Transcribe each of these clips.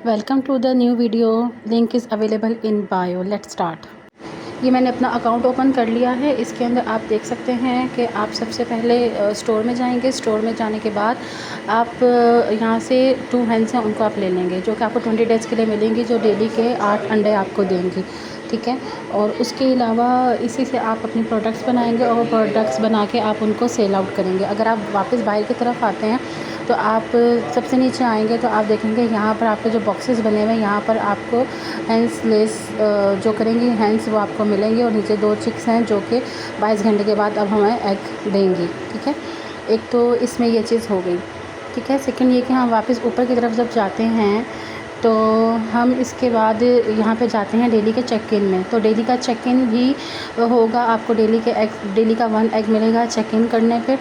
Welcome to the new video. Link is available in bio. Let's start. ये मैंने अपना account open कर लिया है। इसके अंदर आप देख सकते हैं कि आप सबसे पहले स्टोर में जाएंगे। स्टोर में जाने के बाद आप यहाँ से 2 हेन्स हैं, उनको आप ले लेंगे, जो कि आपको 20 डेज़ के लिए मिलेंगी, जो डेली के 8 अंडे आपको देंगी। ठीक है। और उसके अलावा इसी से आप अपनी प्रोडक्ट्स बनाएंगे और प्रोडक्ट्स बना के आप उनको सेल आउट करेंगे। अगर आप वापस बाहर की तरफ आते हैं तो आप सबसे नीचे आएंगे तो आप देखेंगे यहाँ पर आपके जो बॉक्सेस बने हुए हैं, यहाँ पर आपको हैंड्स लेस जो करेंगी हैंड्स वो आपको मिलेंगे। और नीचे 2 चिक्स हैं जो कि 22 घंटे के बाद अब हमें एग देंगी। ठीक है। एक तो इसमें ये चीज़ हो गई। ठीक है। सेकंड ये कि हम वापस ऊपर की तरफ जब जाते हैं तो हम इसके बाद यहाँ पे जाते हैं डेली के चेक इन में। तो डेली का चेक इन भी होगा, आपको डेली का 1 एग मिलेगा चेक इन करने पे।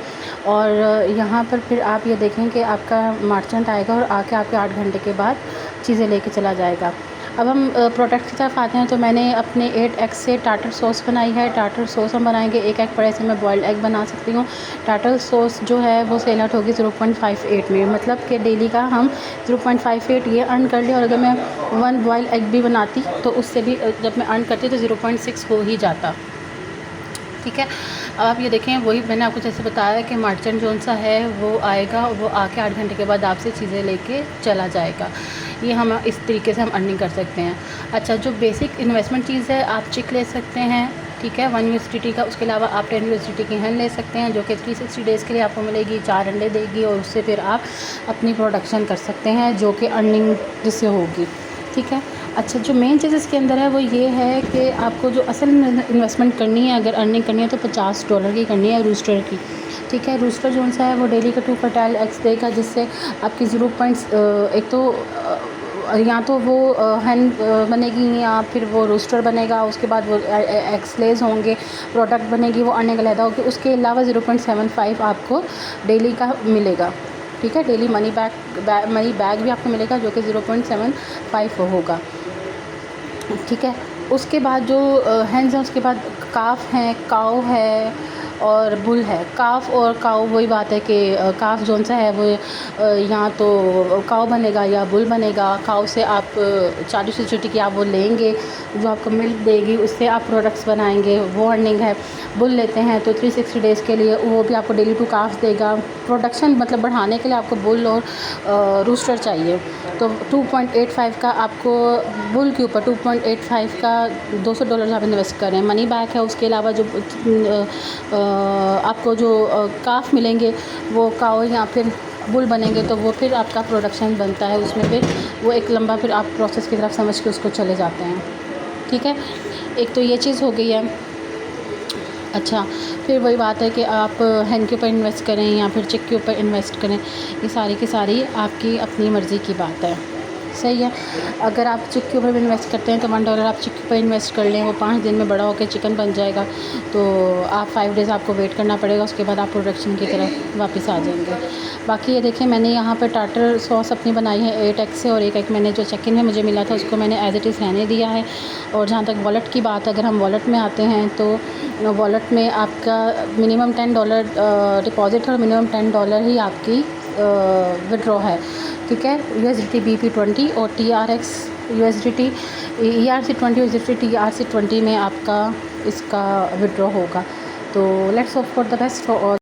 और यहाँ पर फिर आप ये देखें कि आपका मर्चेंट आएगा और आके आपके 8 घंटे के बाद चीज़ें लेके चला जाएगा। अब हम प्रोडक्ट की तरफ आते हैं तो मैंने अपने 8 एग से टार्टर सॉस बनाई है। टार्टर सॉस हम बनाएंगे। 1 एग पड़े से मैं बॉइल्ड एग बना सकती हूँ। टार्टर सॉस जो है वो सेल आउट होगी 0.58 में, मतलब कि डेली का हम 0.58 ये अर्न कर लिया। और अगर मैं 1 बॉइल्ड एग भी बनाती तो उससे भी जब मैं अर्न करती तो 0.6 हो ही जाता। ठीक है। अब आप ये देखें, वही मैंने आपको जैसे बताया कि मर्चेंट जोन सा है वो आएगा, वो आके 8 घंटे के बाद आपसे चीज़ें लेके चला जाएगा। ये हम इस तरीके से हम अर्निंग कर सकते हैं। अच्छा, जो बेसिक इन्वेस्टमेंट चीज़ है, आप चिक ले सकते हैं। ठीक है, 1 USDT का। उसके अलावा आप 10 USDT की हैन ले सकते हैं, जो कि 360 डेज़ के लिए आपको मिलेगी, 4 अंडे देगी और उससे फिर आप अपनी प्रोडक्शन कर सकते हैं, जो कि अर्निंग जिससे होगी। ठीक है। अच्छा, जो मेन चीज़ इसके अंदर है वो ये है कि आपको जो असल इन्वेस्टमेंट करनी है, अगर अर्निंग करनी है तो $50 की करनी है रूस्टर की। ठीक है। रूस्टर जो सा है वो डेली का 2 फर्टाइल एग्स देगा, जिससे आपकी 0. एक तो या तो वो हैन बनेगी या फिर वो रोस्टर बनेगा। उसके बाद वो एक्सलेज होंगे, प्रोडक्ट बनेगी, वो अर्निंग अलहदा होगी। उसके अलावा 0.75 आपको डेली का मिलेगा। ठीक है। डेली मनी बैग भी आपको मिलेगा, जो कि 0.75 होगा। ठीक है। उसके बाद जो हैंड्स हैं, उसके बाद काफ हैं, काऊ है और बुल है। काफ और काऊ वही बात है कि काफ जोन सा है वो या तो काऊ बनेगा या बुल बनेगा। काऊ से आप 40 USDT की आप वो लेंगे, जो आपको मिल्क देगी, उससे आप प्रोडक्ट्स बनाएंगे, वो अर्निंग है। बुल लेते हैं तो 360 डेज़ के लिए वो भी आपको डेली 2 काफ देगा। प्रोडक्शन मतलब बढ़ाने के लिए आपको बुल और रूस्टर चाहिए। तो 2.85 का आपको बुल के ऊपर 2.85 का $200 आप इन्वेस्ट करें। मनी बैक है। उसके अलावा जो आपको जो काफ मिलेंगे वो काऊ या फिर बुल बनेंगे, तो वो फिर आपका प्रोडक्शन बनता है। उसमें फिर वो एक लंबा फिर आप प्रोसेस की तरफ समझ के उसको चले जाते हैं। ठीक है। एक तो ये चीज़ हो गई है। अच्छा, फिर वही बात है कि आप हैन के ऊपर इन्वेस्ट करें या फिर चिक के ऊपर इन्वेस्ट करें, ये सारी की सारी आपकी अपनी मर्ज़ी की बात है। सही है। अगर आप चिक के ऊपर भी इन्वेस्ट करते हैं तो $1 आप चिक के ऊपर इन्वेस्ट कर लें, वो 5 दिन में बड़ा होकर चिकन बन जाएगा। तो आप 5 डेज़ आपको वेट करना पड़ेगा, उसके बाद आप प्रोडक्शन की तरफ वापस आ जाएंगे। बाकी ये देखिए, मैंने यहाँ पर टार्टर सॉस अपनी बनाई है 8 एग से, और 1 एग मैंने जो चिक इन में मुझे मिला था उसको मैंने एज़ इट इज़ रहने दिया है। और जहाँ तक वॉलेट की बात, अगर हम वॉलेट में आते हैं तो वॉलेट में आपका मिनिमम $10 डिपॉज़िट है और मिनिमम $10 ही आपकी विड्रॉ है। ठीक है। USDT BP20 और TRX USDT ERC20 USDT TRC20 में आपका इसका विड्रॉ होगा। तो let's hope for the best for all.